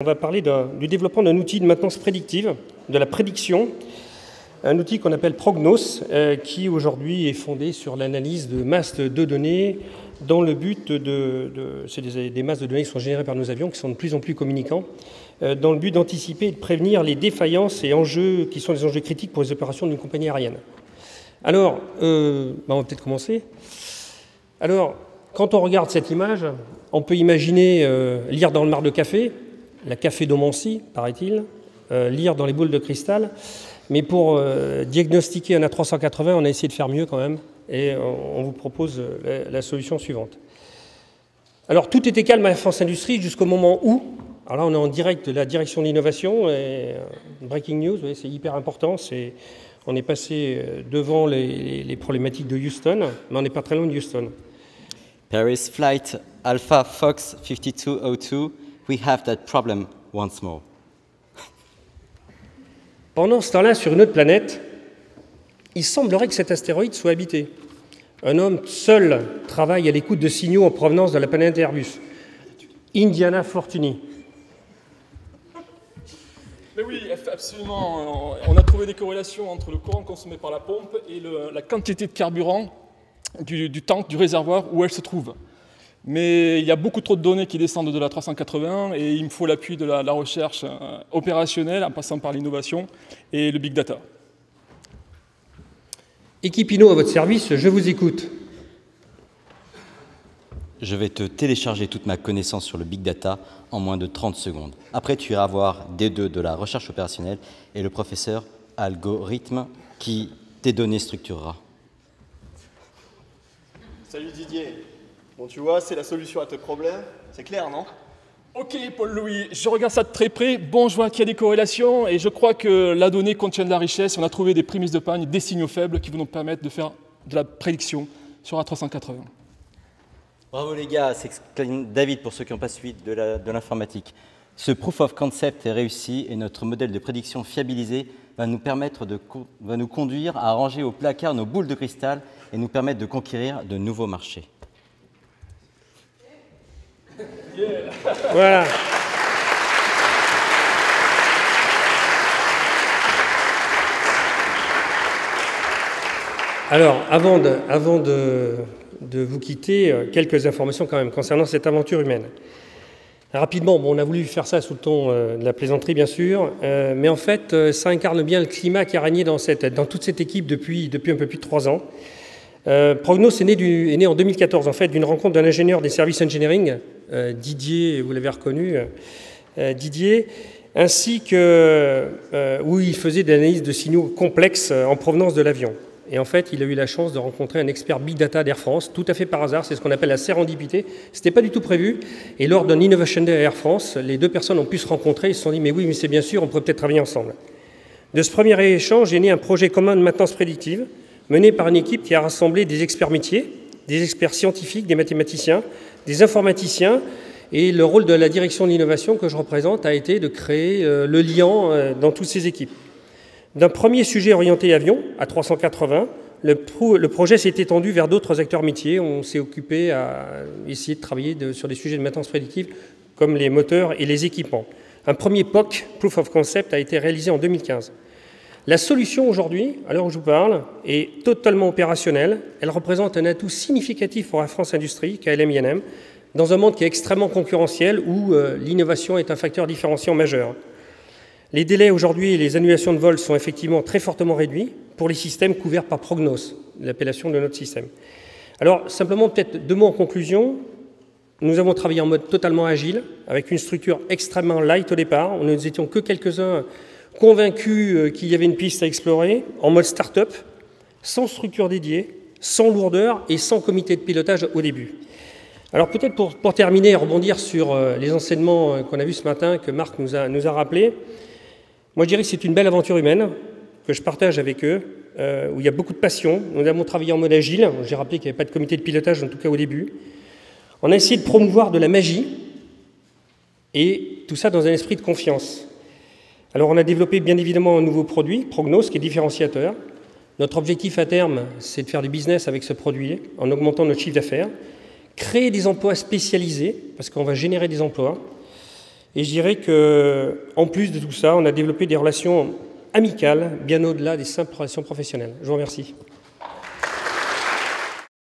On va parler du développement d'un outil de maintenance prédictive, de la prédiction, un outil qu'on appelle Prognos, qui aujourd'hui est fondé sur l'analyse de masses de données dans le but c'est des masses de données qui sont générées par nos avions, qui sont de plus en plus communicants, dans le but d'anticiper et de prévenir les défaillances et enjeux qui sont les enjeux critiques pour les opérations d'une compagnie aérienne. Alors, on va peut-être commencer. Alors, quand on regarde cette image, on peut imaginer lire dans le mar de café, la cafédomancie, paraît-il, lire dans les boules de cristal. Mais pour diagnostiquer un A380, on a essayé de faire mieux quand même, et on vous propose la solution suivante. Alors, tout était calme à France Industrie jusqu'au moment où, alors là, on est en direct de la direction de l'innovation, et breaking news, c'est hyper important, on est passé devant les problématiques de Houston, mais on n'est pas très loin de Houston. Paris Flight Alpha Fox 5202, we have that problem once more. Pendant ce temps-là, sur une autre planète, il semblerait que cet astéroïde soit habité. Un homme seul travaille à l'écoute de signaux en provenance de la planète Airbus. Indiana Fortuny. Mais oui, absolument. On a trouvé des corrélations entre le courant consommé par la pompe et la quantité de carburant du tank, du réservoir où elle se trouve. Mais il y a beaucoup trop de données qui descendent de la 380 et il me faut l'appui de la recherche opérationnelle en passant par l'innovation et le big data. Équipe Inno à votre service, je vous écoute. Je vais te télécharger toute ma connaissance sur le big data en moins de 30 secondes. Après, tu iras voir D2 de la recherche opérationnelle et le professeur algorithme qui tes données structurera. Salut Didier. Bon, tu vois, c'est la solution à tes problèmes. C'est clair, non? Ok, Paul-Louis, je regarde ça de très près. Bon, je vois qu'il y a des corrélations et je crois que la donnée contient de la richesse. On a trouvé des prémices de panne, des signaux faibles qui vont nous permettre de faire de la prédiction sur A380. Bravo les gars, s'exclame David pour ceux qui n'ont pas suivi de l'informatique. Ce proof of concept est réussi et notre modèle de prédiction fiabilisé va nous conduire à ranger au placard nos boules de cristal et nous permettre de conquérir de nouveaux marchés. Yeah. Voilà. Alors, avant de vous quitter, quelques informations quand même concernant cette aventure humaine. Rapidement, on a voulu faire ça sous le ton de la plaisanterie, bien sûr, mais en fait, ça incarne bien le climat qui a régné dans toute cette équipe depuis un peu plus de 3 ans. Prognos est né en 2014, en fait, d'une rencontre d'un ingénieur des services engineering, Didier, vous l'avez reconnu, Didier, ainsi que où il faisait de l'analyse de signaux complexes en provenance de l'avion. Et en fait, il a eu la chance de rencontrer un expert Big Data d'Air France, tout à fait par hasard, c'est ce qu'on appelle la sérendipité. Ce n'était pas du tout prévu. Et lors d'un Innovation Day à Air France, les deux personnes ont pu se rencontrer, ils se sont dit, mais oui, mais c'est bien sûr, on pourrait peut-être travailler ensemble. De ce premier échange est né un projet commun de maintenance prédictive, mené par une équipe qui a rassemblé des experts métiers, des experts scientifiques, des mathématiciens, des informaticiens, et le rôle de la direction de l'innovation que je représente a été de créer le lien dans toutes ces équipes. D'un premier sujet orienté avion, à 380, le projet s'est étendu vers d'autres acteurs métiers. On s'est occupé à essayer de travailler sur des sujets de maintenance prédictive comme les moteurs et les équipements. Un premier POC, Proof of Concept, a été réalisé en 2015. La solution aujourd'hui, à l'heure où je vous parle, est totalement opérationnelle. Elle représente un atout significatif pour Air France Industrie, KLM-INM, dans un monde qui est extrêmement concurrentiel où l'innovation est un facteur différenciant majeur. Les délais aujourd'hui et les annulations de vol sont effectivement très fortement réduits pour les systèmes couverts par Prognos, l'appellation de notre système. Alors, simplement, peut-être 2 mots en conclusion. Nous avons travaillé en mode totalement agile, avec une structure extrêmement light au départ. Nous n'étions que quelques-uns convaincus qu'il y avait une piste à explorer, en mode start-up, sans structure dédiée, sans lourdeur et sans comité de pilotage au début. Alors peut-être pour terminer et rebondir sur les enseignements qu'on a vus ce matin, que Marc nous a rappelés, moi je dirais que c'est une belle aventure humaine que je partage avec eux, où il y a beaucoup de passion. Nous avons travaillé en mode agile, j'ai rappelé qu'il n'y avait pas de comité de pilotage, en tout cas au début. On a essayé de promouvoir de la magie, et tout ça dans un esprit de confiance. Alors on a développé bien évidemment un nouveau produit, Prognos, qui est différenciateur. Notre objectif à terme, c'est de faire du business avec ce produit en augmentant notre chiffre d'affaires, créer des emplois spécialisés, parce qu'on va générer des emplois, Et je dirais qu'en plus de tout ça, on a développé des relations amicales, bien au-delà des simples relations professionnelles. Je vous remercie.